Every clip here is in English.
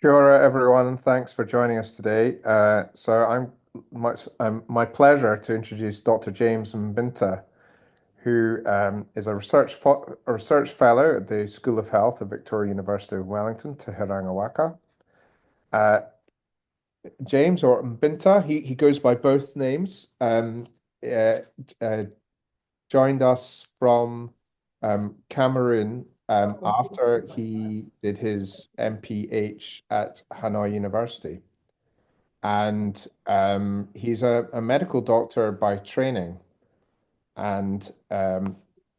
Kia ora, everyone, and thanks for joining us today. My pleasure to introduce Dr. James Mbinta, who is a research fellow at the School of Health at Victoria University of Wellington, Te Waka. James, or Mbinta, he goes by both names, uh, uh, joined us from Cameroon after he did his MPH at Hanoi University. And he's a medical doctor by training. And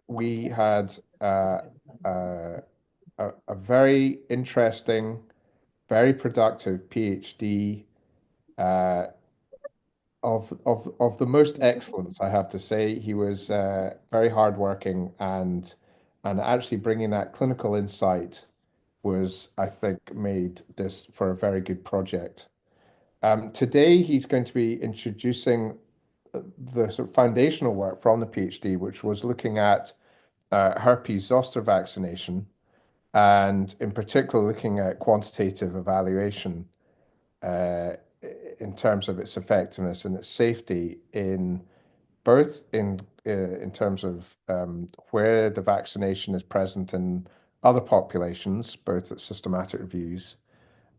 we had uh, a very interesting, very productive PhD uh, of the most excellence, I have to say. He was very hardworking and actually bringing that clinical insight was, I think, made this for a very good project. Today, he's going to be introducing the sort of foundational work from the PhD, which was looking at herpes zoster vaccination, and in particular looking at quantitative evaluation uh, in terms of its effectiveness and its safety in both in terms of where the vaccination is present in other populations, both at systematic reviews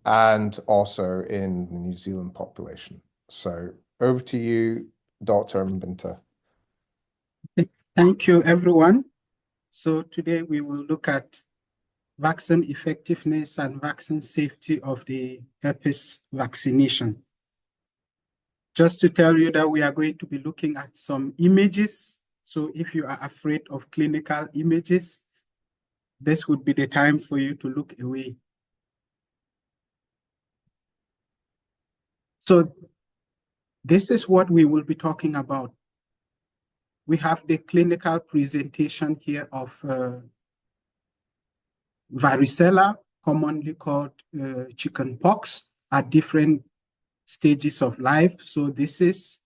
and also in the New Zealand population. So over to you, Dr. Mbinta. Thank you, everyone. So today we will look at vaccine effectiveness and vaccine safety of the herpes vaccination. Just to tell you that we are going to be looking at some images. So if you are afraid of clinical images, this would be the time for you to look away. So this is what we will be talking about. We have the clinical presentation here of varicella, commonly called chicken pox, at different stages of life. So this is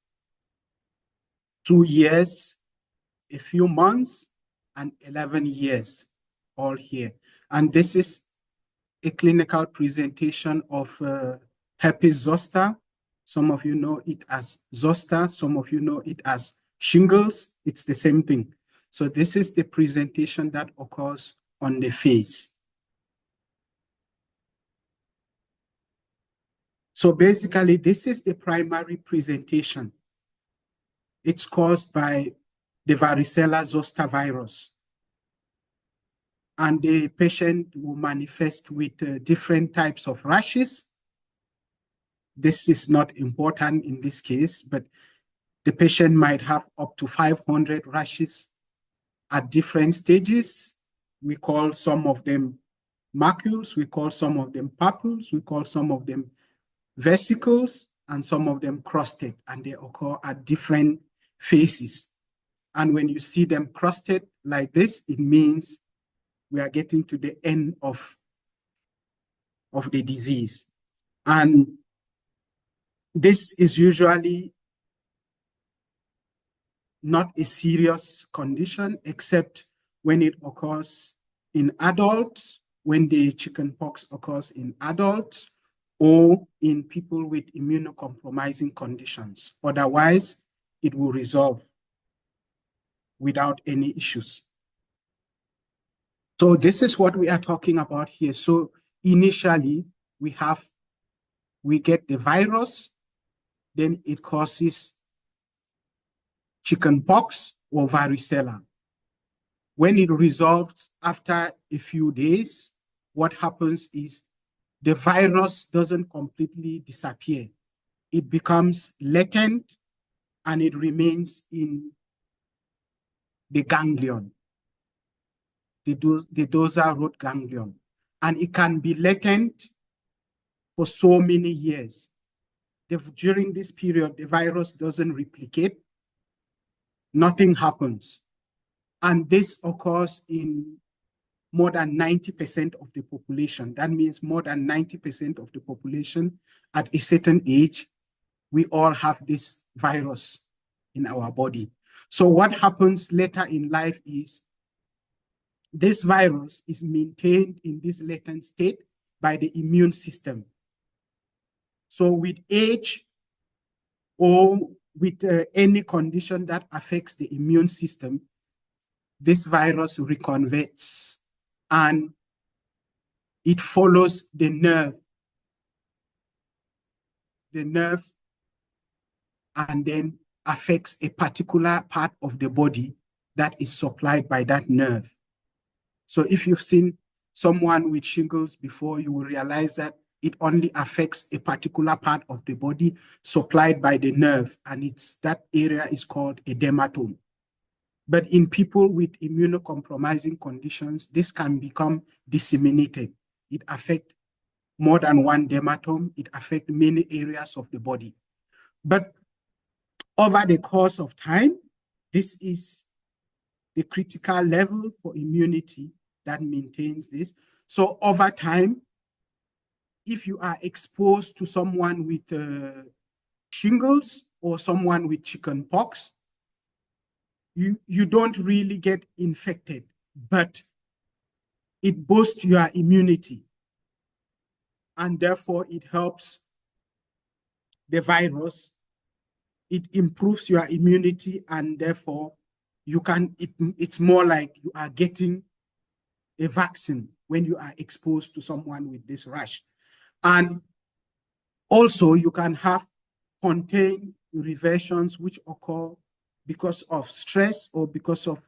2 years, a few months, and 11 years, all here. And this is a clinical presentation of herpes zoster. Some of you know it as zoster, some of you know it as shingles. It's the same thing. So this is the presentation that occurs on the face. So basically, this is the primary presentation. It's caused by the varicella-zoster virus. And the patient will manifest with different types of rashes. This is not important in this case, but the patient might have up to 500 rashes at different stages. We call some of them macules, we call some of them papules, we call some of them vesicles, and some of them crusted, and they occur at different phases. And when you see them crusted like this, it means we are getting to the end of the disease. And this is usually not a serious condition, except when it occurs in adults, when the chickenpox occurs in adults, or in people with immunocompromising conditions. Otherwise, it will resolve without any issues. So this is what we are talking about here. So initially, we get the virus, then it causes chickenpox or varicella. When it resolves after a few days, what happens is the virus doesn't completely disappear. It becomes latent and it remains in the ganglion, the dorsal root ganglion. And it can be latent for so many years. During this period, the virus doesn't replicate, nothing happens. And this occurs in more than 90% of the population. That means more than 90% of the population at a certain age, we all have this virus in our body. So what happens later in life is this virus is maintained in this latent state by the immune system. So with age or with any condition that affects the immune system, this virus reconverts and it follows the nerve, and then affects a particular part of the body that is supplied by that nerve. So if you've seen someone with shingles before, you will realize that it only affects a particular part of the body supplied by the nerve, and that area is called a dermatome. But in people with immunocompromising conditions, this can become disseminated. It affects more than one dermatome. It affects many areas of the body. But over the course of time, this is the critical level for immunity that maintains this. So over time, if you are exposed to someone with shingles or someone with chicken pox, you don't really get infected, but it boosts your immunity. And therefore, it helps the virus. It improves your immunity, and therefore, it's more like you are getting a vaccine when you are exposed to someone with this rash. And also, you can have contained reversions which occur because of stress or because of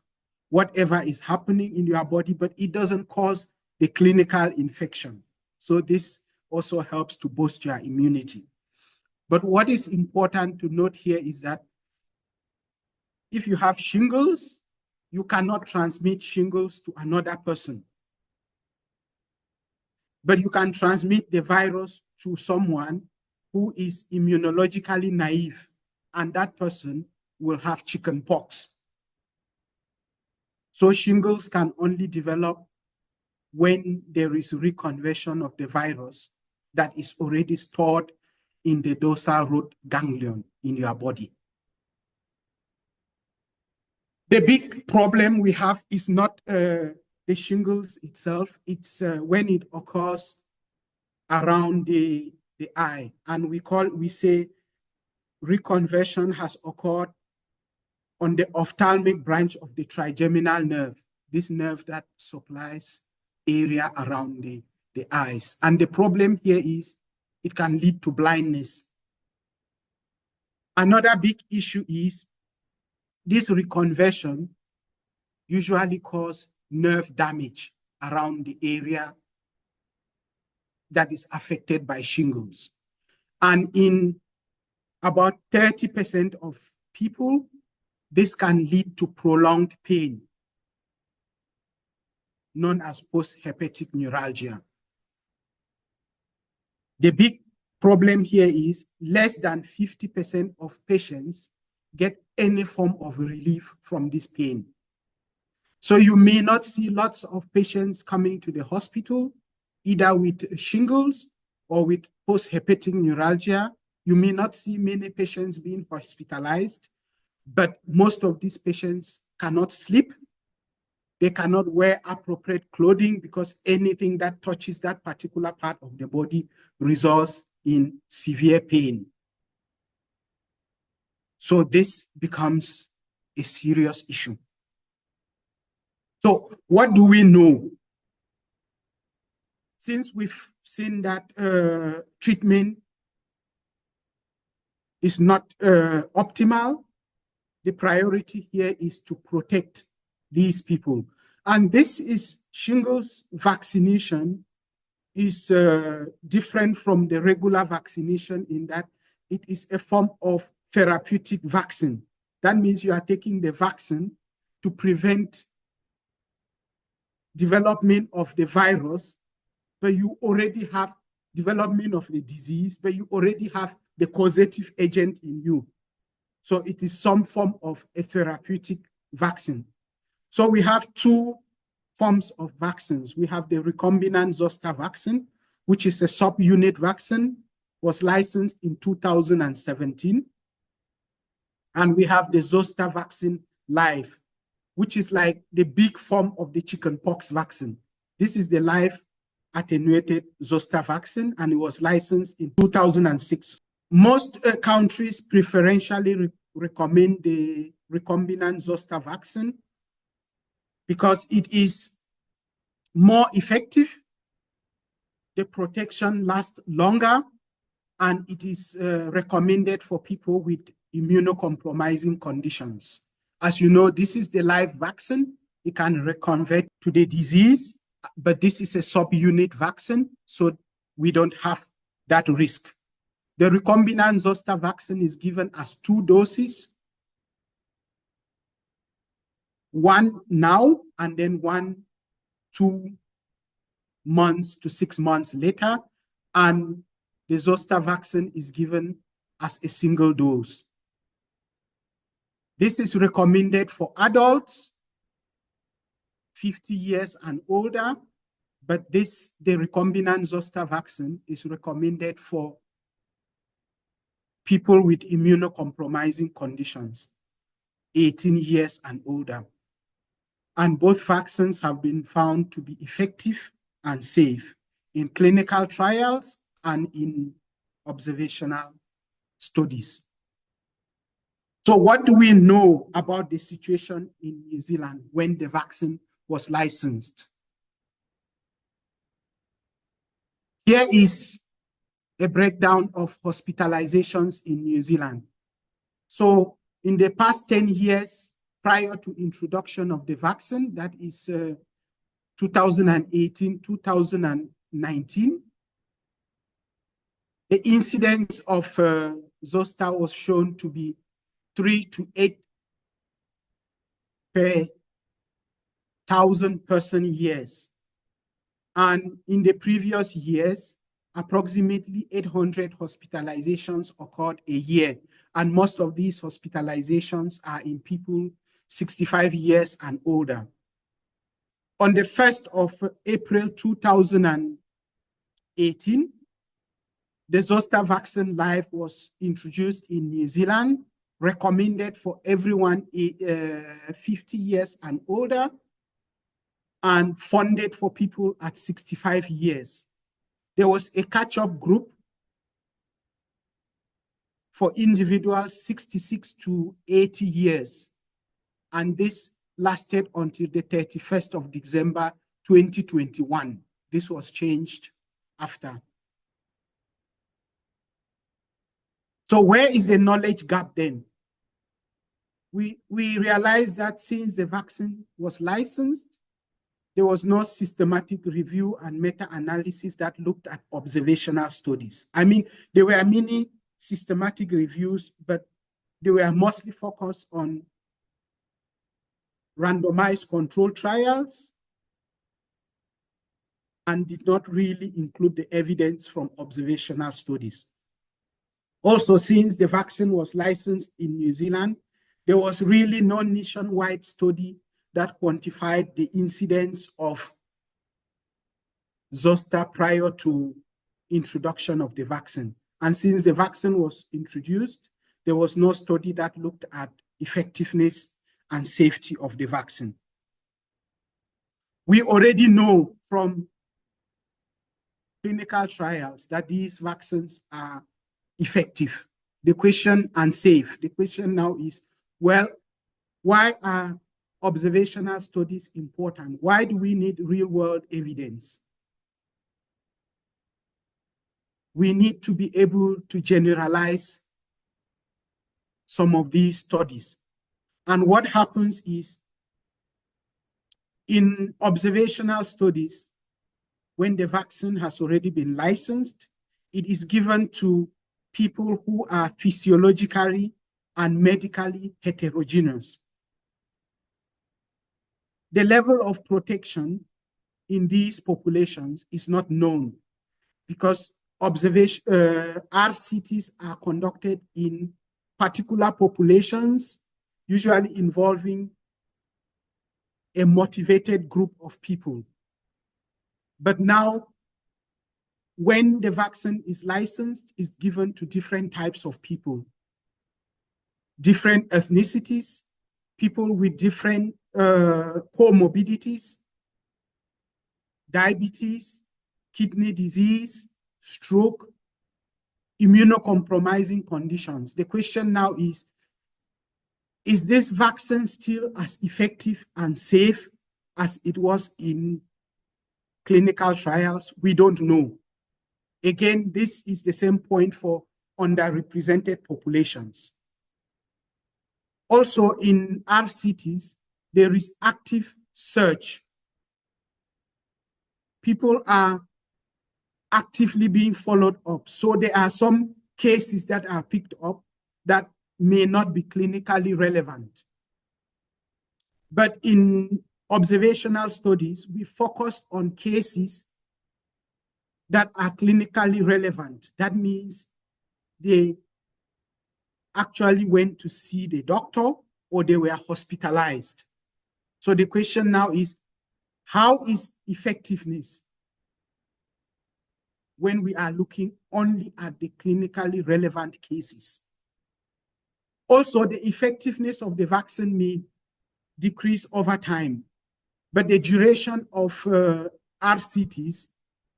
whatever is happening in your body, but it doesn't cause the clinical infection. So this also helps to boost your immunity. But what is important to note here is that if you have shingles, you cannot transmit shingles to another person. But you can transmit the virus to someone who is immunologically naive, and that person will have chicken pox. So shingles can only develop when there is reconversion of the virus that is already stored in the dorsal root ganglion in your body. The big problem we have is not the shingles itself, it's when it occurs around the eye. And we say reconversion has occurred on the ophthalmic branch of the trigeminal nerve, this nerve that supplies area around the eyes. And the problem here is it can lead to blindness. Another big issue is this reconversion usually causes nerve damage around the area that is affected by shingles. And in about 30% of people, this can lead to prolonged pain, known as postherpetic neuralgia. The big problem here is less than 50% of patients get any form of relief from this pain. So you may not see lots of patients coming to the hospital, either with shingles or with postherpetic neuralgia. You may not see many patients being hospitalized, but most of these patients cannot sleep. They cannot wear appropriate clothing because anything that touches that particular part of the body results in severe pain. So this becomes a serious issue. So what do we know? Since we've seen that treatment is not optimal, the priority here is to protect these people. And this is shingles vaccination is different from the regular vaccination in that it is a form of therapeutic vaccine. That means you are taking the vaccine to prevent development of the virus, but you already have development of the disease, but you already have the causative agent in you. So it is some form of a therapeutic vaccine. So we have two forms of vaccines. We have the recombinant zoster vaccine, which is a subunit vaccine, was licensed in 2017. And we have the zoster vaccine live, which is like the big form of the chickenpox vaccine. This is the live attenuated zoster vaccine, and it was licensed in 2006. Most countries preferentially recommend the recombinant zoster vaccine because it is more effective, the protection lasts longer, and it is recommended for people with immunocompromising conditions. As you know, this is the live vaccine. It can reconvert to the disease, but this is a subunit vaccine, so we don't have that risk. The recombinant zoster vaccine is given as 2 doses, one now and then 2 months to 6 months later, and the zoster vaccine is given as a single dose. This is recommended for adults 50 years and older, but the recombinant zoster vaccine is recommended for people with immunocompromising conditions, 18 years and older. And both vaccines have been found to be effective and safe in clinical trials and in observational studies. So what do we know about the situation in New Zealand when the vaccine was licensed? Here is a breakdown of hospitalizations in New Zealand. So in the past 10 years, prior to introduction of the vaccine, that is 2018, 2019, the incidence of zoster was shown to be 3 to 8 per 1,000 person years. And in the previous years, approximately 800 hospitalizations occurred a year. And most of these hospitalizations are in people 65 years and older. On the 1st of April 2018, the zoster vaccine live was introduced in New Zealand, recommended for everyone 50 years and older, and funded for people at 65 years. There was a catch-up group for individuals 66 to 80 years, and this lasted until the 31st of December 2021. This was changed after. So where is the knowledge gap then? We realized that since the vaccine was licensed, there was no systematic review and meta-analysis that looked at observational studies. I mean, there were many systematic reviews, but they were mostly focused on randomized control trials and did not really include the evidence from observational studies. Also, since the vaccine was licensed in New Zealand, there was really no nationwide study that quantified the incidence of zoster prior to introduction of the vaccine. And since the vaccine was introduced, there was no study that looked at effectiveness and safety of the vaccine. We already know from clinical trials that these vaccines are effective. The question and safe. The question now is, well, why are observational studies important? Why do we need real-world evidence? We need to be able to generalize some of these studies. And what happens is, in observational studies, when the vaccine has already been licensed, it is given to people who are physiologically and medically heterogeneous. The level of protection in these populations is not known because RCTs are conducted in particular populations, usually involving a motivated group of people. But now, when the vaccine is licensed, it's given to different types of people, different ethnicities, people with different comorbidities, diabetes, kidney disease, stroke, immunocompromising conditions. The question now is this vaccine still as effective and safe as it was in clinical trials? We don't know. Again, this is the same point for underrepresented populations. Also in RCTs, there is active search. People are actively being followed up. So there are some cases that are picked up that may not be clinically relevant. But in observational studies, we focused on cases that are clinically relevant. That means they actually went to see the doctor or they were hospitalized. So the question now is, how is effectiveness when we are looking only at the clinically relevant cases? Also, the effectiveness of the vaccine may decrease over time, but the duration of RCTs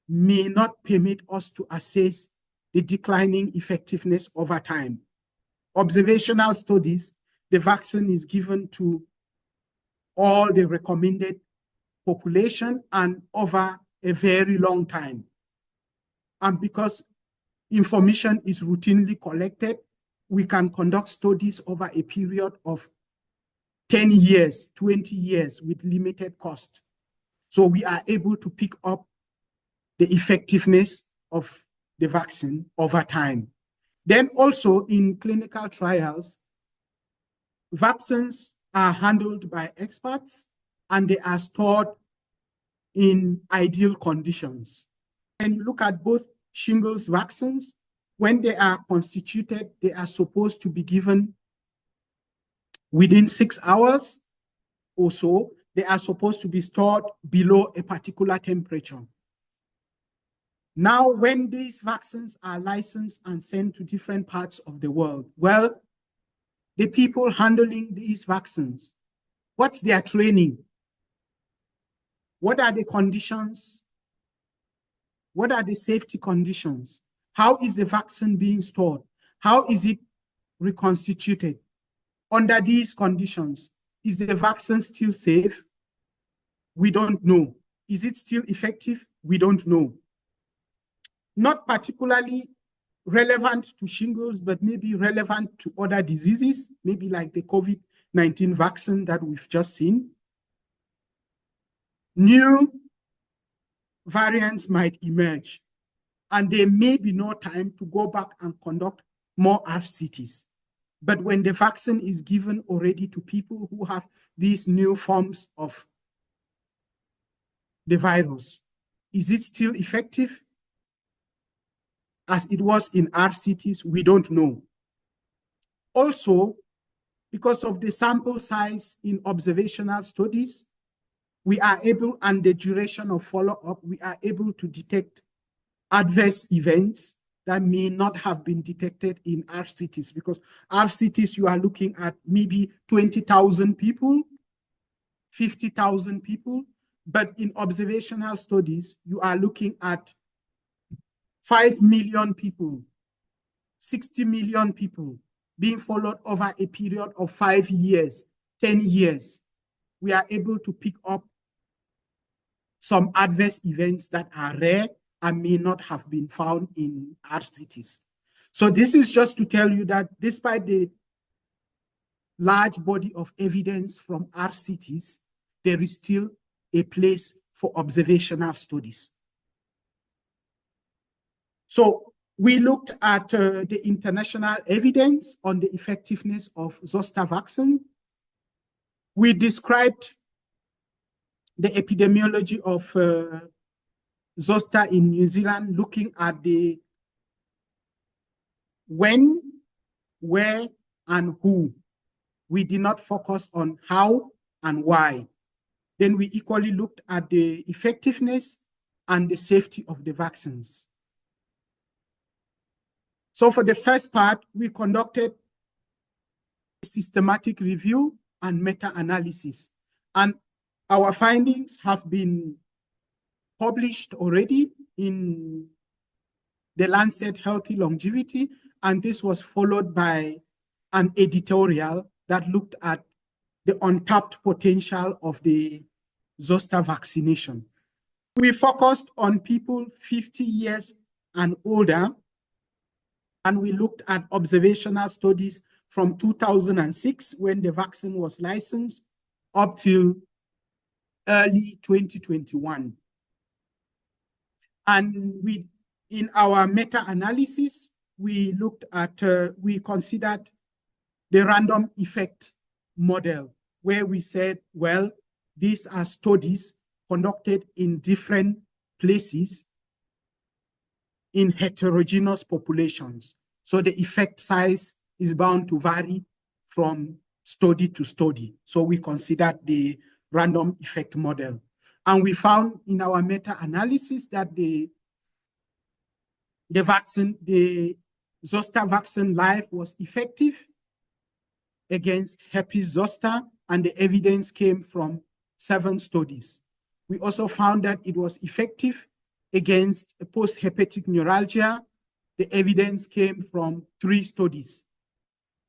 may not permit us to assess the declining effectiveness over time. Observational studies, the vaccine is given to all the recommended population and over a very long time. And because information is routinely collected, we can conduct studies over a period of 10 years, 20 years with limited cost. So we are able to pick up the effectiveness of the vaccine over time. Then also in clinical trials, vaccines are handled by experts and they are stored in ideal conditions. And you look at both shingles vaccines, when they are constituted, they are supposed to be given within 6 hours or so. They are supposed to be stored below a particular temperature. Now, when these vaccines are licensed and sent to different parts of the world, well, the people handling these vaccines, what's their training? What are the conditions? What are the safety conditions? How is the vaccine being stored? How is it reconstituted? Under these conditions, is the vaccine still safe? We don't know. Is it still effective? We don't know. Not particularly relevant to shingles, but maybe relevant to other diseases, maybe like the COVID-19 vaccine that we've just seen. New variants might emerge, and there may be no time to go back and conduct more RCTs. But when the vaccine is given already to people who have these new forms of the virus, is it still effective as it was in RCTs? We don't know. Also, because of the sample size in observational studies, we are able, and the duration of follow-up, we are able to detect adverse events that may not have been detected in RCTs, because RCTs, you are looking at maybe 20,000 people, 50,000 people, but in observational studies, you are looking at 5 million people, 60 million people being followed over a period of 5 years, 10 years. We are able to pick up some adverse events that are rare and may not have been found in RCTs. So this is just to tell you that despite the large body of evidence from RCTs, there is still a place for observational studies. So we looked at the international evidence on the effectiveness of zoster vaccine. We described the epidemiology of zoster in New Zealand, looking at the when, where, and who. We did not focus on how and why. Then we equally looked at the effectiveness and the safety of the vaccines. So for the first part, we conducted a systematic review and meta-analysis. And our findings have been published already in the Lancet Healthy Longevity, and this was followed by an editorial that looked at the untapped potential of the zoster vaccination. We focused on people 50 years and older, and we looked at observational studies from 2006 when the vaccine was licensed up till early 2021. And in our meta-analysis, we looked at, we considered the random effect model, where we said, well, these are studies conducted in different places in heterogeneous populations. So the effect size is bound to vary from study to study. So we considered the random effect model. And we found in our meta-analysis that the zoster vaccine live was effective against herpes zoster, and the evidence came from 7 studies. We also found that it was effective against postherpetic neuralgia. The evidence came from 3 studies.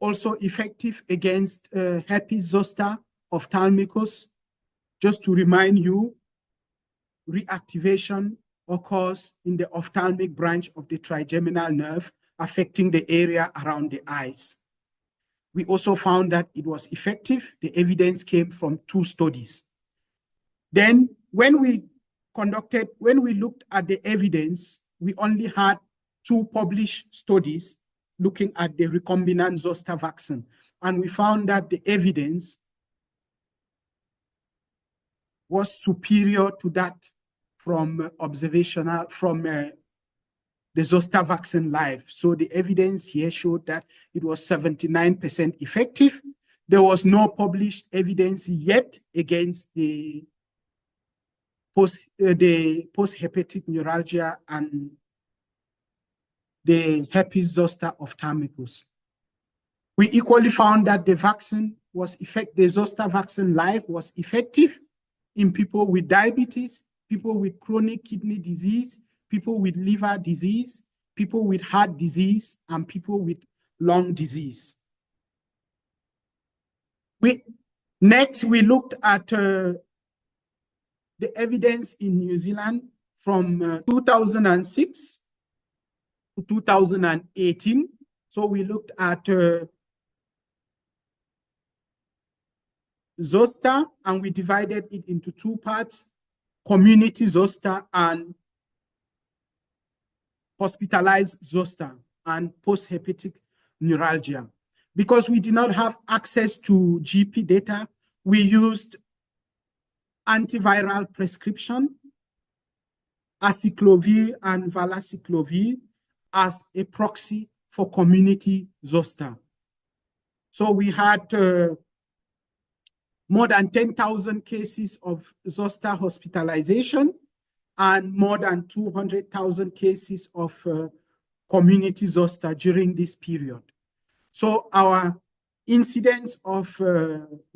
Also effective against herpes zoster ophthalmicus. Just to remind you, reactivation occurs in the ophthalmic branch of the trigeminal nerve, affecting the area around the eyes. We also found that it was effective. The evidence came from 2 studies. Then when we looked at the evidence, we only had 2 published studies looking at the recombinant zoster vaccine. And we found that the evidence was superior to that from the zoster vaccine live. So the evidence here showed that it was 79% effective. There was no published evidence yet against the postherpetic neuralgia and the herpes zoster ophthalmicus. We equally found that the zoster vaccine live was effective in people with diabetes, people with chronic kidney disease, people with liver disease, people with heart disease, and people with lung disease. Next, we looked at the evidence in New Zealand from 2006 to 2018. So we looked at zoster, and we divided it into 2 parts, community zoster and hospitalized zoster and postherpetic neuralgia. Because we did not have access to GP data, we used antiviral prescription, acyclovir and valacyclovir, as a proxy for community zoster. So we had more than 10,000 cases of zoster hospitalization and more than 200,000 cases of community zoster during this period. So our incidence of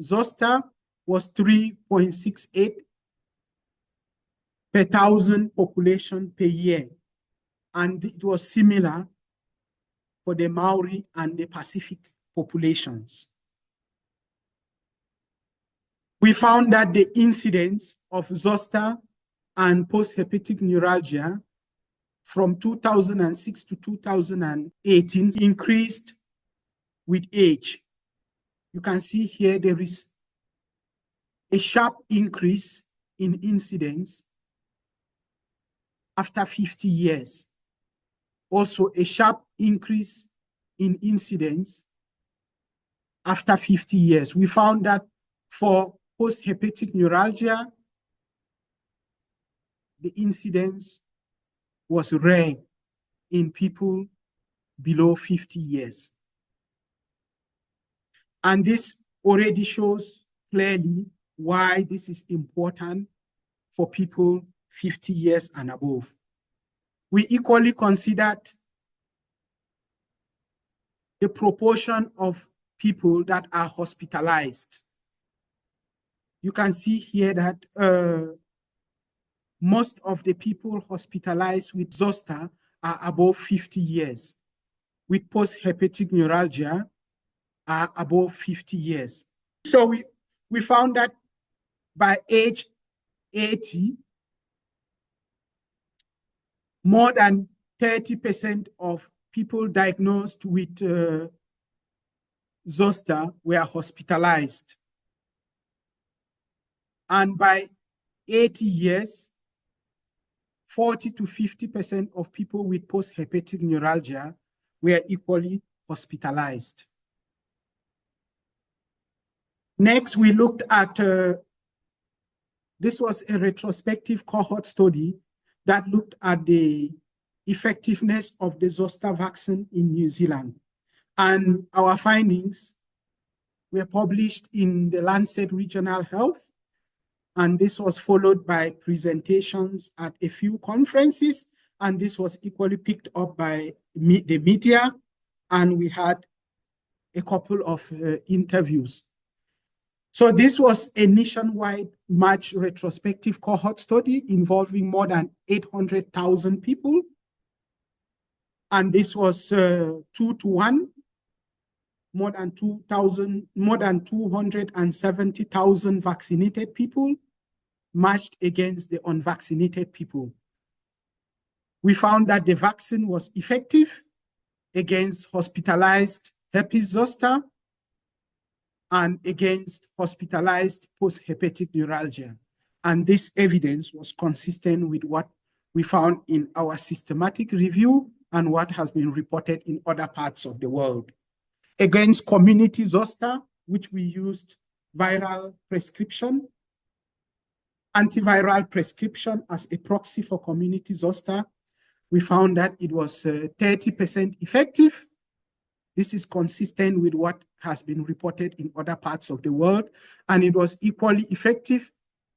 zoster was 3.68 per 1,000 population per year. And it was similar for the Maori and the Pacific populations. We found that the incidence of zoster and postherpetic neuralgia from 2006 to 2018 increased with age. You can see here there is a sharp increase in incidence after 50 years. Also a sharp increase in incidence after 50 years. We found that for postherpetic neuralgia, the incidence was rare in people below 50 years. And this already shows clearly why this is important for people 50 years and above. We equally considered the proportion of people that are hospitalized. You can see here that most of the people hospitalized with zoster are above 50 years. With post-herpetic neuralgia are above 50 years. So we found that by age 80, more than 30% of people diagnosed with zoster were hospitalized. And by 80 years, 40 to 50% of people with post-herpetic neuralgia were equally hospitalized. Next, we looked at, this was a retrospective cohort study that looked at the effectiveness of the zoster vaccine in New Zealand. And our findings were published in the Lancet Regional Health. And this was followed by presentations at a few conferences. And this was equally picked up by the media. And we had a couple of interviews. So this was a nationwide matched retrospective cohort study involving more than 800,000 people. And this was 2 to 1, more than 270,000 vaccinated people matched against the unvaccinated people. We found that the vaccine was effective against hospitalized herpes zoster and against hospitalized post-herpetic neuralgia. And this evidence was consistent with what we found in our systematic review and what has been reported in other parts of the world. Against community zoster, which we used viral prescription, antiviral prescription as a proxy for community zoster, we found that it was 30% effective. This is consistent with what has been reported in other parts of the world, and it was equally effective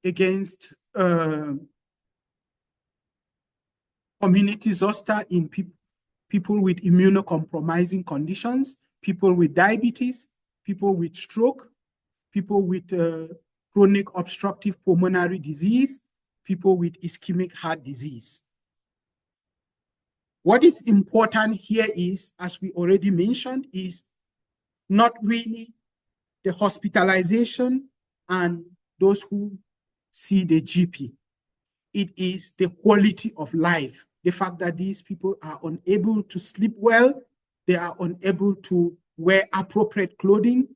against community zoster in people with immunocompromising conditions, people with diabetes, people with stroke, people with chronic obstructive pulmonary disease, people with ischemic heart disease. What is important here is, as we already mentioned, is not really the hospitalization and those who see the GP. It is the quality of life. The fact that these people are unable to sleep well, they are unable to wear appropriate clothing,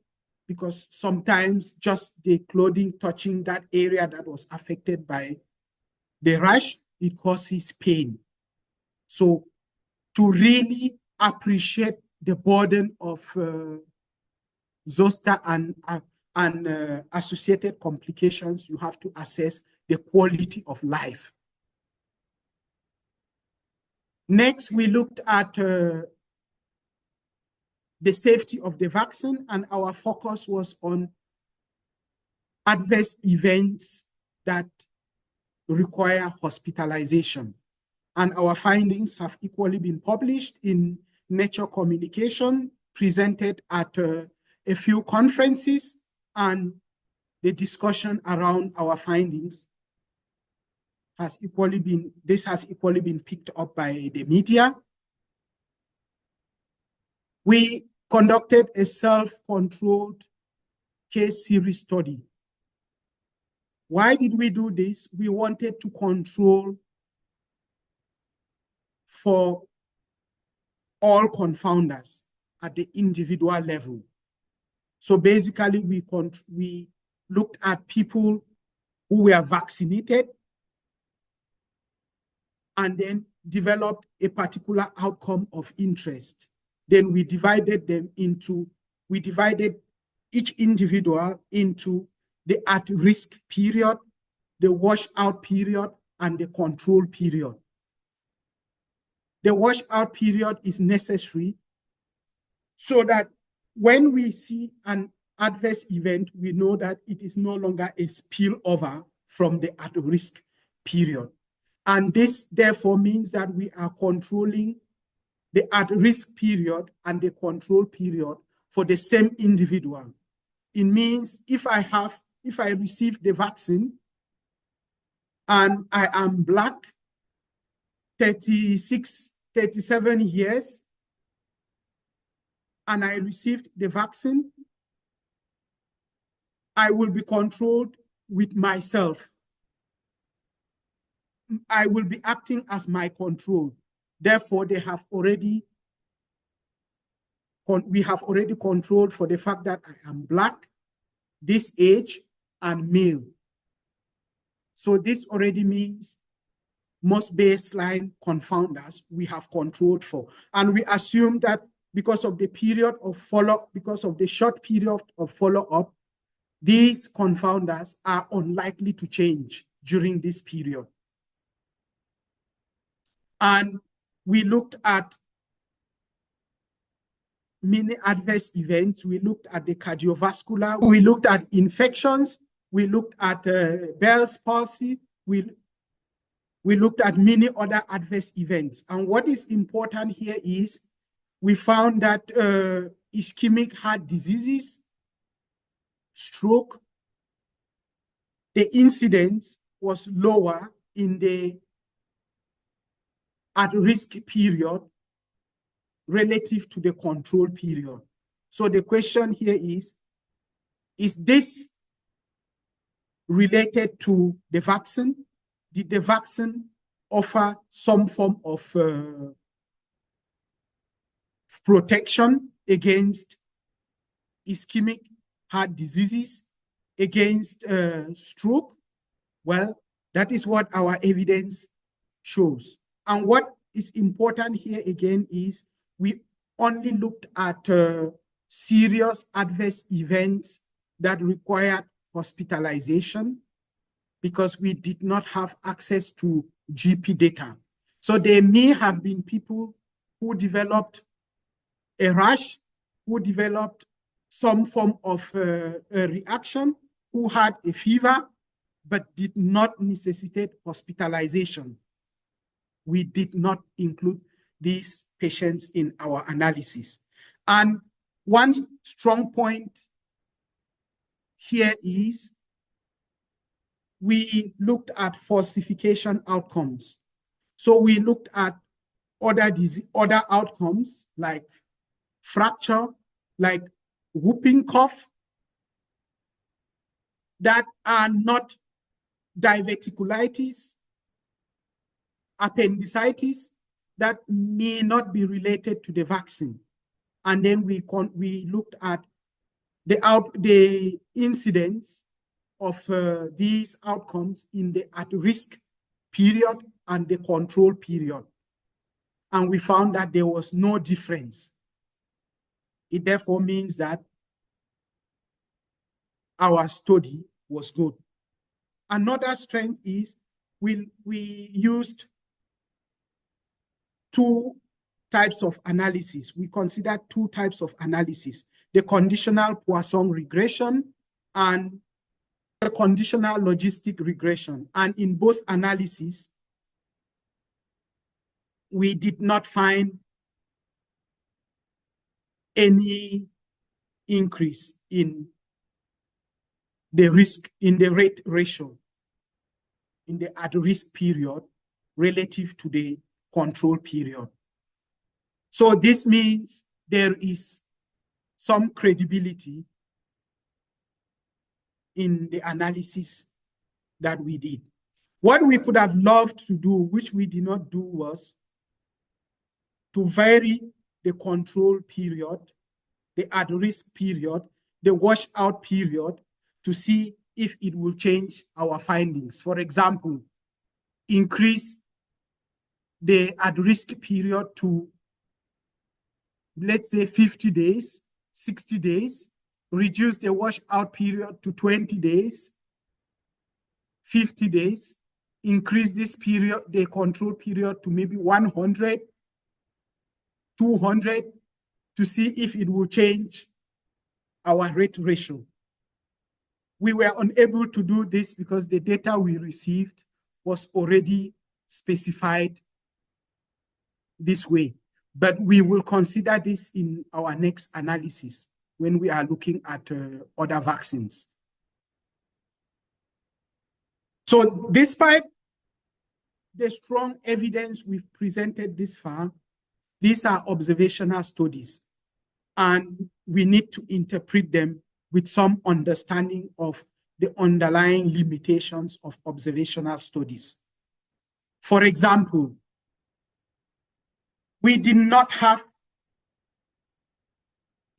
because sometimes just the clothing touching that area that was affected by the rash, it causes pain. So to really appreciate the burden of zoster and associated complications, you have to assess the quality of life. Next, we looked at the safety of the vaccine, and our focus was on adverse events that require hospitalization. And our findings have equally been published in Nature Communication, presented at a few conferences, and the discussion around our findings has equally been picked up by the media. We conducted a self-controlled case series study. Why did we do this? We wanted to control for all confounders at the individual level. So basically, we looked at people who were vaccinated and then developed a particular outcome of interest. Then we divided each individual into the at-risk period, the washout period, and the control period. The washout period is necessary so that when we see an adverse event, we know that it is no longer a spillover from the at-risk period. And this therefore means that we are controlling the at-risk period and the control period for the same individual. It means if I receive the vaccine and I am Black, 36, 37 years, and I received the vaccine, I will be controlled with myself. I will be acting as my control. Therefore, we have already controlled for the fact that I am Black, this age, and male. So this already means most baseline confounders we have controlled for. And we assume that because of the period of follow-up, because of the short period of follow-up, these confounders are unlikely to change during this period. And we looked at many adverse events. We looked at the cardiovascular, we looked at infections, we looked at Bell's palsy, we looked at many other adverse events. And what is important here is we found that ischemic heart diseases, stroke, the incidence was lower in the at-risk period relative to the control period. So the question here is this related to the vaccine? Did the vaccine offer some form of protection against ischemic heart diseases, against stroke? Well, that is what our evidence shows. And what is important here again is we only looked at serious adverse events that required hospitalization because we did not have access to GP data. So there may have been people who developed a rash, who developed some form of a reaction, who had a fever, but did not necessitate hospitalization. We did not include these patients in our analysis. And one strong point here is we looked at falsification outcomes. So we looked at other outcomes like fracture, like whooping cough, that are not diverticulitis, appendicitis, that may not be related to the vaccine. And then we looked at the incidence of these outcomes in the at-risk period and the control period. And we found that there was no difference. It therefore means that our study was good. Another strength is we used two types of analysis. We considered two types of analysis: the conditional Poisson regression and the conditional logistic regression. And in both analyses, we did not find any increase in the risk, in the rate ratio, in the at-risk period relative to the control period. So this means there is some credibility in the analysis that we did. What we could have loved to do, which we did not do, was to vary the control period, the at-risk period, the washout period, to see if it will change our findings. For example, increase the at-risk period to, let's say, 50 days, 60 days, reduce the washout period to 20 days, 50 days, increase this period, the control period, to maybe 100, 200, to see if it will change our rate ratio. We were unable to do this because the data we received was already specified this way. But we will consider this in our next analysis when we are looking at other vaccines. So despite the strong evidence we've presented this far, these are observational studies, and we need to interpret them with some understanding of the underlying limitations of observational studies. For example, we did not have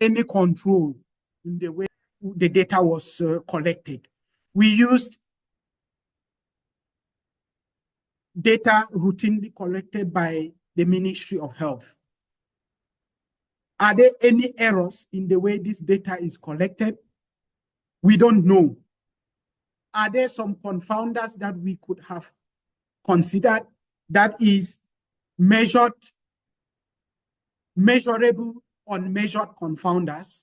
any control in the way the data was collected. We used data routinely collected by the Ministry of Health. Are there any errors in the way this data is collected? We don't know. Are there some confounders that we could have considered that is measurable, unmeasured confounders?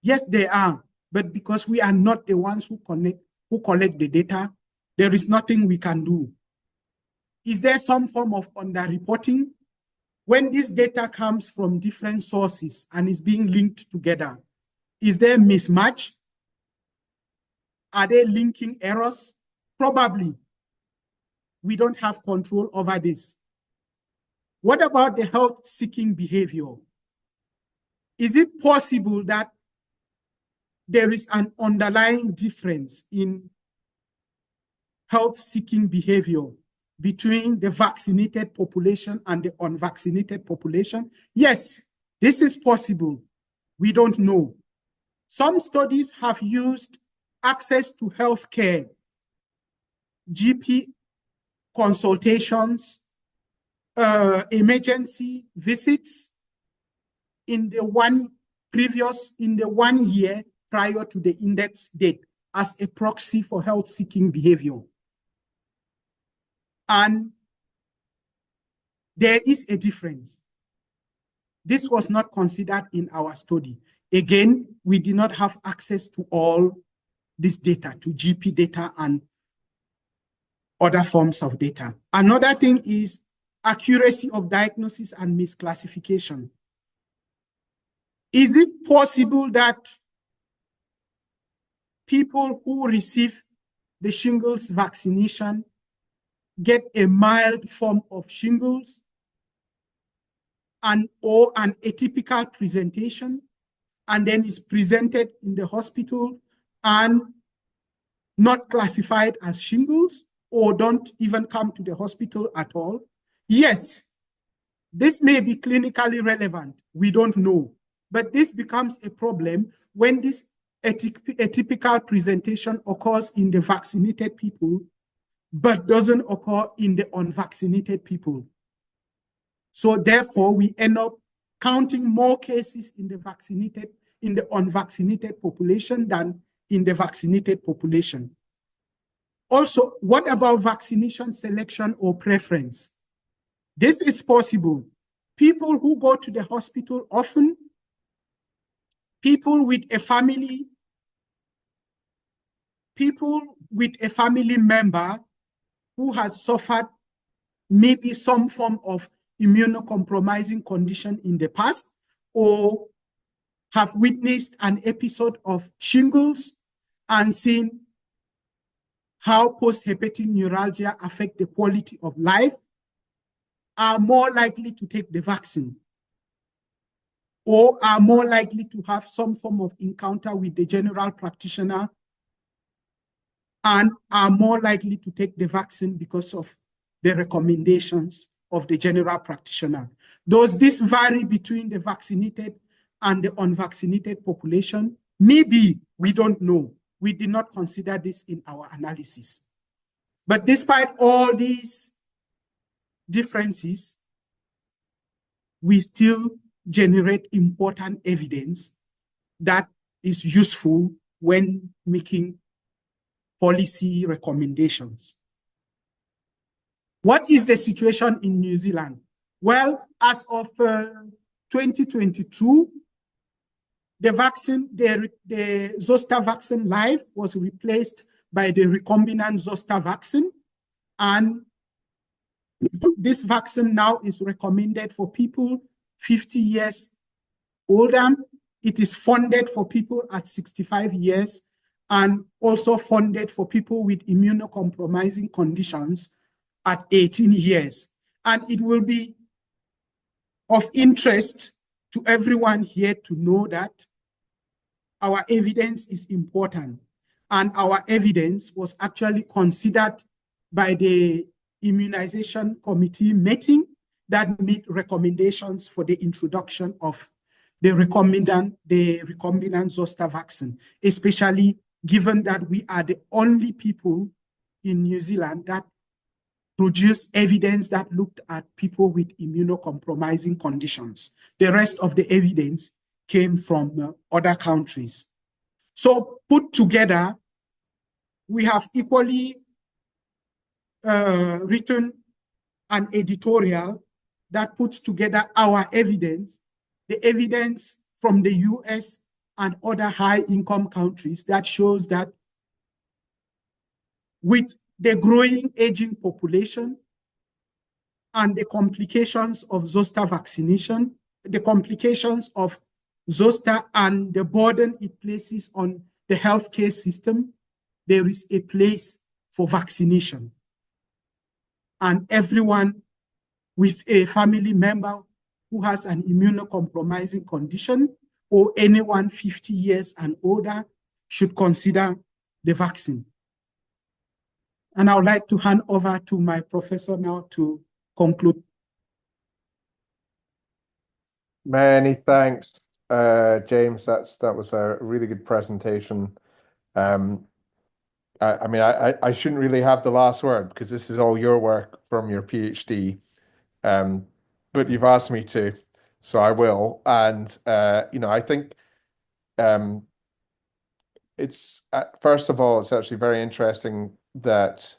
Yes, there are, but because we are not the ones who collect the data, there is nothing we can do. Is there some form of underreporting? When this data comes from different sources and is being linked together, is there mismatch? Are there linking errors? Probably. We don't have control over this. What about the health-seeking behavior? Is it possible that there is an underlying difference in health-seeking behavior between the vaccinated population and the unvaccinated population? Yes, this is possible. We don't know. Some studies have used access to healthcare, GP consultations, emergency visits in the 1 year prior to the index date as a proxy for health-seeking behavior. And there is a difference. This was not considered in our study. Again, we did not have access to all this data, to GP data and other forms of data. Another thing is accuracy of diagnosis and misclassification. Is it possible that people who receive the shingles vaccination get a mild form of shingles or an atypical presentation, and then is presented in the hospital and not classified as shingles, or don't even come to the hospital at all? Yes, this may be clinically relevant. We don't know. But this becomes a problem when this atypical presentation occurs in the vaccinated people, but doesn't occur in the unvaccinated people. So therefore, we end up counting more cases in the unvaccinated population than in the vaccinated population. Also, what about vaccination selection or preference? This is possible. People who go to the hospital often, people with a family member who has suffered maybe some form of immunocompromising condition in the past, or have witnessed an episode of shingles and seen how postherpetic neuralgia affect the quality of life, are more likely to take the vaccine, or are more likely to have some form of encounter with the general practitioner, and are more likely to take the vaccine because of the recommendations of the general practitioner. Does this vary between the vaccinated and the unvaccinated population? Maybe, we don't know. We did not consider this in our analysis. But despite all these differences, we still generate important evidence that is useful when making policy recommendations. What is the situation in New Zealand? Well, as of 2022, the zoster vaccine live was replaced by the recombinant zoster vaccine, and this vaccine now is recommended for people 50 years older. It is funded for people at 65 years, and also funded for people with immunocompromising conditions at 18 years. And it will be of interest to everyone here to know that our evidence is important. And our evidence was actually considered by the immunization committee meeting that made recommendations for the introduction of the recombinant zoster vaccine, especially given that we are the only people in New Zealand that produce evidence that looked at people with immunocompromising conditions. The rest of the evidence came from other countries. So put together, we have equally written an editorial that puts together our evidence, the evidence from the US and other high-income countries that shows that with the growing aging population and the complications of zoster vaccination, the complications of zoster and the burden it places on the healthcare system, there is a place for vaccination. And everyone with a family member who has an immunocompromising condition or anyone 50 years and older should consider the vaccine. And I would like to hand over to my professor now to conclude. Many thanks, James. That was a really good presentation. I mean, I shouldn't really have the last word because this is all your work from your PhD. But you've asked me to, so I will. And I think it's first of all, it's actually very interesting that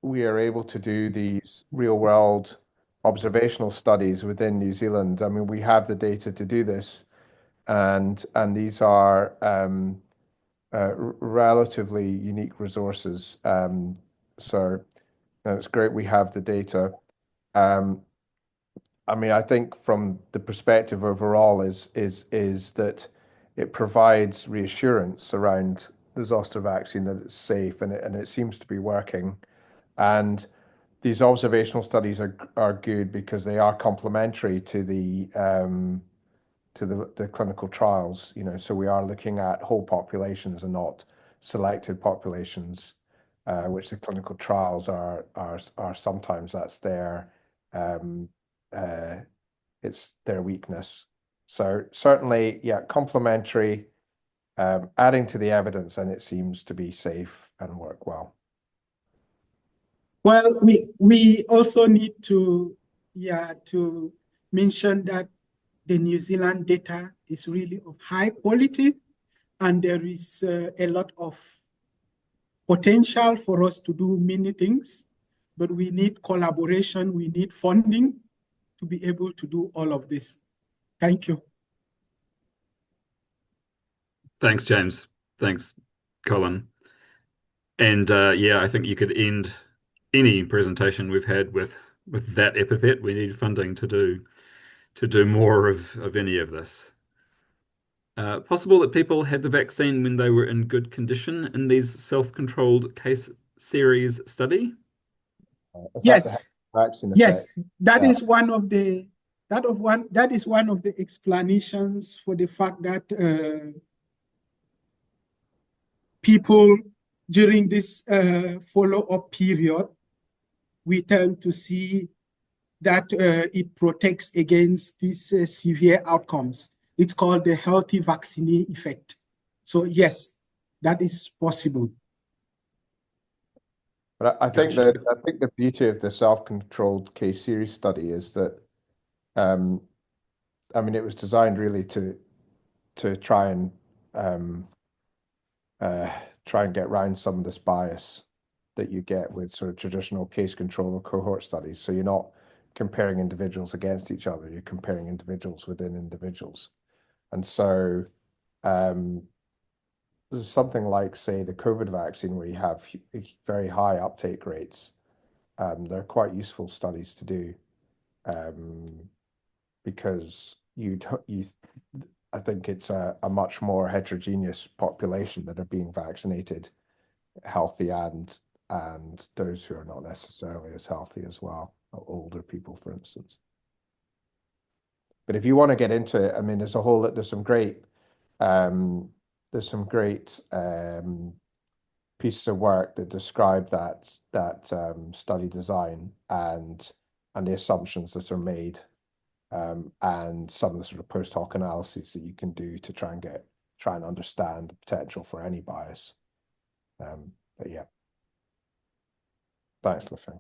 we are able to do these real world observational studies within New Zealand. I mean, we have the data to do this, and these are relatively unique resources. So it's great we have the data. I mean, I think from the perspective overall is that it provides reassurance around the zoster vaccine that it's safe and it seems to be working. And these observational studies are good because they are complementary to the clinical trials. So we are looking at whole populations and not selected populations, which the clinical trials are sometimes that's it's their weakness. So certainly, yeah, complementary, adding to the evidence, and it seems to be safe and work well. Well, we also need to mention that the New Zealand data is really of high quality, and there is a lot of potential for us to do many things, but we need collaboration, we need funding to be able to do all of this. Thank you. Thanks, James. Thanks, Colin. And yeah, I think you could end any presentation we've had with that epithet. We need funding to do more of any of this. Possible that people had the vaccine when they were in good condition in these self-controlled case series study? Yes, yes, that is one of the explanations for the fact that people during this follow-up period, we tend to see that it protects against these severe outcomes. It's called the healthy vaccine effect. So yes, that is possible. But I think the beauty of the self-controlled case series study is that, I mean, it was designed really to try and get around some of this bias that you get with sort of traditional case control or cohort studies. So you're not comparing individuals against each other, you're comparing individuals within individuals. And so there's something like, say, the COVID vaccine where you have very high uptake rates. They're quite useful studies to do because I think it's a much more heterogeneous population that are being vaccinated, healthy and and those who are not necessarily as healthy as well, older people, for instance. But if you want to get into it, I mean, there's some great pieces of work that describe that study design and the assumptions that are made, and some of the sort of post hoc analyses that you can do to try and understand the potential for any bias. But yeah, thanks, Lefang.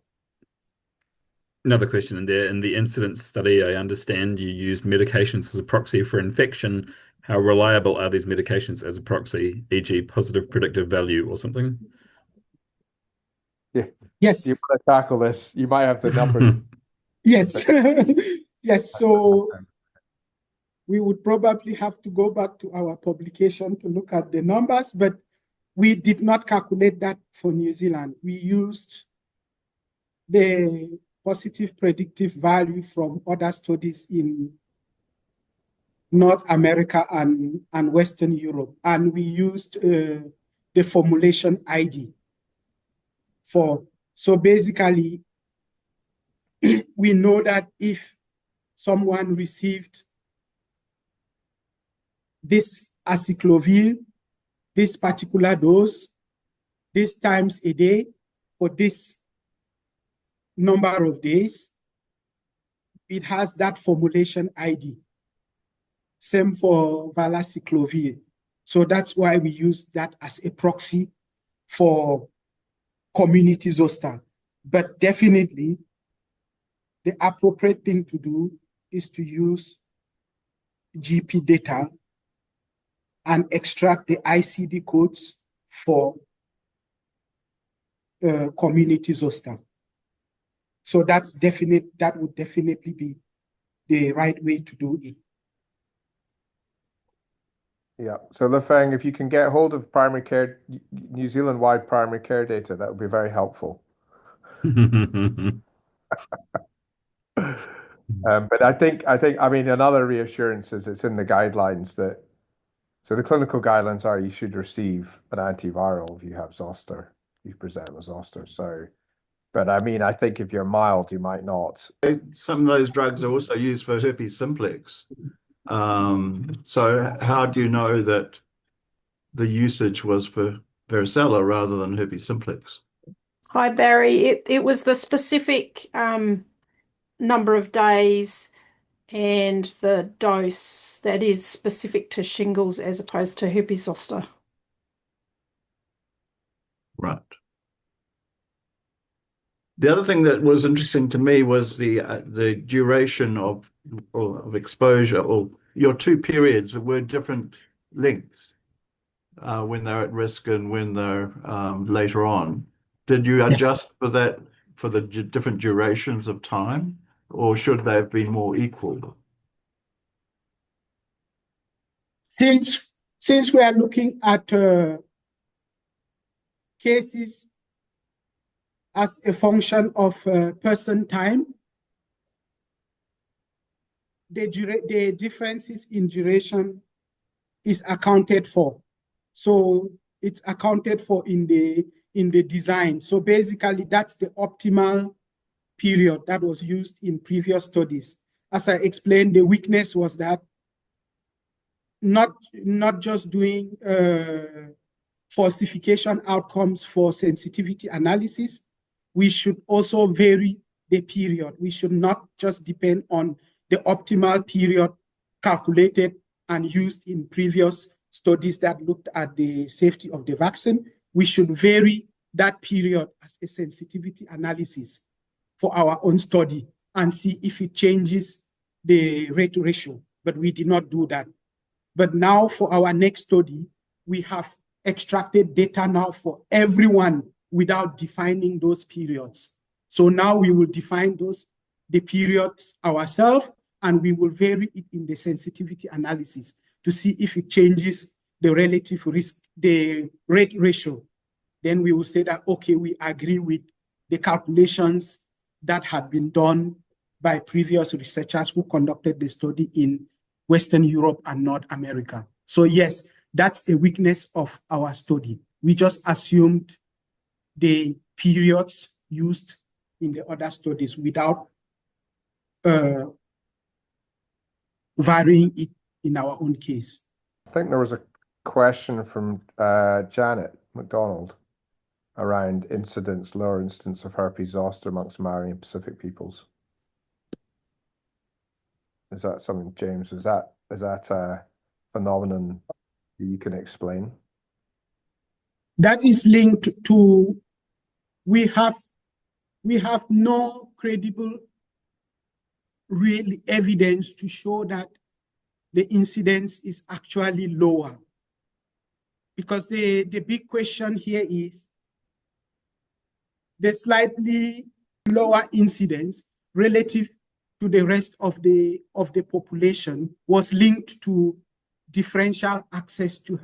Another question in there. In the incidence study, I understand you used medications as a proxy for infection. How reliable are these medications as a proxy, e.g. positive predictive value or something? Yeah. Yes. You want to tackle this? You might have the numbers. Yes. Yes. So we would probably have to go back to our publication to look at the numbers, but we did not calculate that for New Zealand. We used the positive predictive value from other studies in North America and Western Europe. And we used the formulation ID so basically, we know that if someone received this acyclovir, this particular dose, this times a day for this number of days, it has that formulation ID. Same for valacyclovir. So that's why we use that as a proxy for community zoster. But definitely, the appropriate thing to do is to use GP data and extract the ICD codes for community zoster. So that would definitely be the right way to do it. Yeah. So Lefang, if you can get hold of primary care, New Zealand-wide primary care data, that would be very helpful. But I mean, another reassurance is it's in the guidelines so the clinical guidelines are you should receive an antiviral if you have zoster, you present with zoster. So, but I mean, I think if you're mild, you might not. Some of those drugs are also used for herpes simplex. So how do you know that the usage was for varicella rather than herpes simplex? Hi, Barry. It was the specific number of days and the dose that is specific to shingles as opposed to herpes zoster. Right. The other thing that was interesting to me was the duration of exposure, or your two periods were different lengths when they're at risk and when they're later on. Did you adjust for that, for the different durations of time, or should they have been more equal? Since we are looking at cases as a function of person time, the differences in duration is accounted for. So it's accounted for in the design. So basically, that's the optimal period that was used in previous studies. As I explained, the weakness was that not just doing falsification outcomes for sensitivity analysis, we should also vary the period. We should not just depend on the optimal period calculated and used in previous studies that looked at the safety of the vaccine. We should vary that period as a sensitivity analysis for our own study and see if it changes the rate ratio. But we did not do that. But now for our next study, we have extracted data now for everyone without defining those periods. So now we will define the periods ourselves, and we will vary it in the sensitivity analysis to see if it changes the relative risk, the rate ratio. Then we will say that, okay, we agree with the calculations that had been done by previous researchers who conducted the study in Western Europe and North America. So yes, that's a weakness of our study. We just assumed the periods used in the other studies without varying it in our own case. I think there was a question from Janet McDonald around incidence, lower incidence of herpes zoster amongst Maori and Pacific peoples. Is that something, James? Is that a phenomenon you can explain? That is linked to we have no credible real evidence to show that the incidence is actually lower. Because the big question here is the slightly lower incidence relative to the rest of the population was linked to differential access to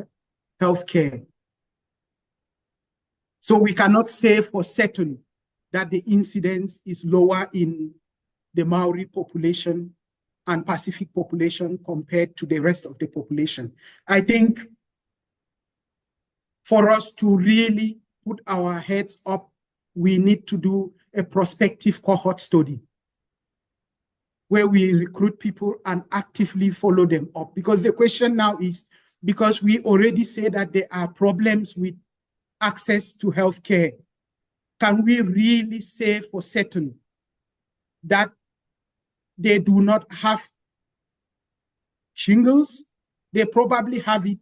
healthcare. So we cannot say for certain that the incidence is lower in the Maori population and Pacific population compared to the rest of the population. I think for us to really put our heads up, we need to do a prospective cohort study where we recruit people and actively follow them up. Because the question now is, because we already say that there are problems with access to healthcare, can we really say for certain that they do not have shingles? They probably have it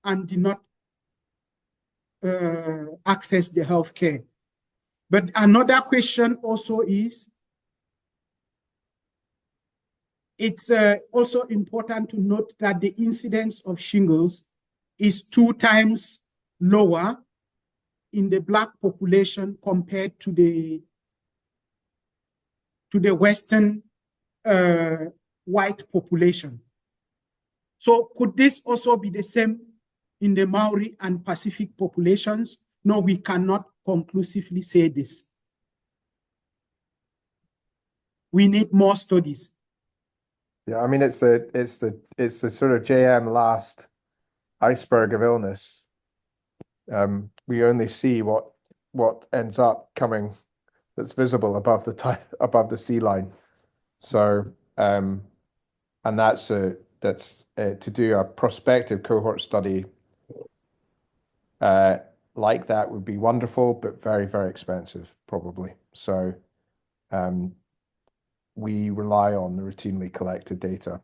and did not access the healthcare. But another question also is, it's also important to note that the incidence of shingles is 2 times lower in the Black population compared to the Western white population. So could this also be the same in the Maori and Pacific populations? No, we cannot conclusively say this. We need more studies. Yeah, I mean it's the sort of JM last iceberg of illness. We only see what ends up coming that's visible above the sea line. So and that's to do a prospective cohort study like that would be wonderful, but very, very expensive probably. So we rely on the routinely collected data,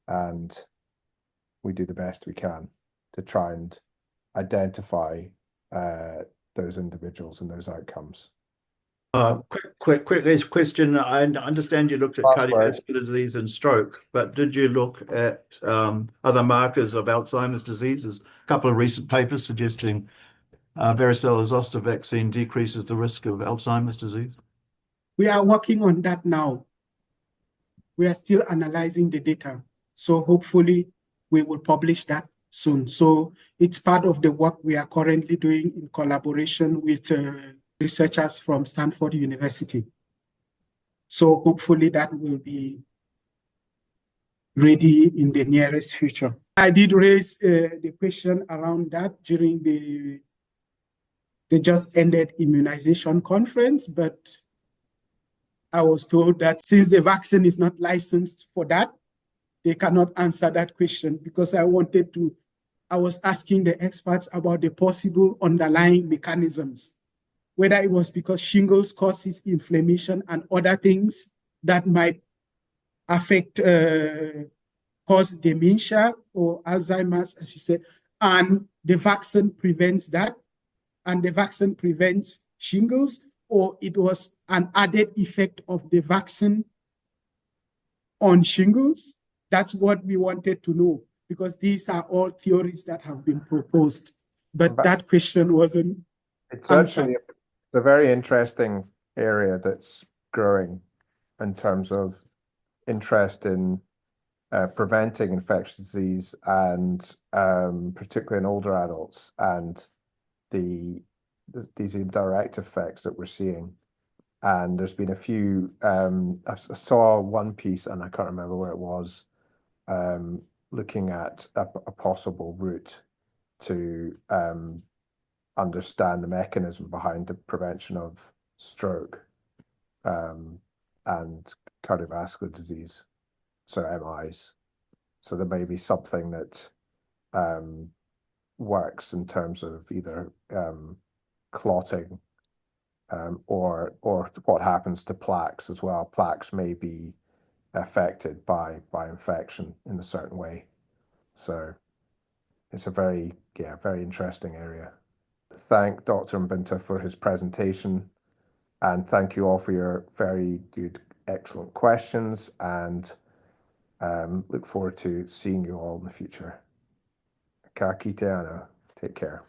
and we do the best we can to try and identify those individuals and those outcomes. Quick question. I understand you looked at cardiovascular disease and stroke, but did you look at other markers of Alzheimer's disease? There's a couple of recent papers suggesting varicella-zoster vaccine decreases the risk of Alzheimer's disease. We are working on that now. We are still analyzing the data. So hopefully we will publish that soon. So it's part of the work we are currently doing in collaboration with researchers from Stanford University. So hopefully that will be ready in the nearest future. I did raise the question around that during the just ended immunization conference, but I was told that since the vaccine is not licensed for that, they cannot answer that question, because I was asking the experts about the possible underlying mechanisms, whether it was because shingles causes inflammation and other things that might affect, cause dementia or Alzheimer's, as you said, and the vaccine prevents that, and the vaccine prevents shingles, or it was an added effect of the vaccine on shingles. That's what we wanted to know, because these are all theories that have been proposed, but that question wasn't It's answered. actually a very interesting area that's growing in terms of interest in preventing infectious disease, and particularly in older adults, and these indirect effects that we're seeing. And there's been a few, I saw one piece, and I can't remember where it was, looking at a possible route to understand the mechanism behind the prevention of stroke and cardiovascular disease, so MIs. So there may be something that works in terms of either clotting or what happens to plaques as well. Plaques may be affected by infection in a certain way. So it's a very interesting area. Thank Dr. Mbinta for his presentation, and thank you all for your very good, excellent questions, and look forward to seeing you all in the future. Ka kite ana. Take care.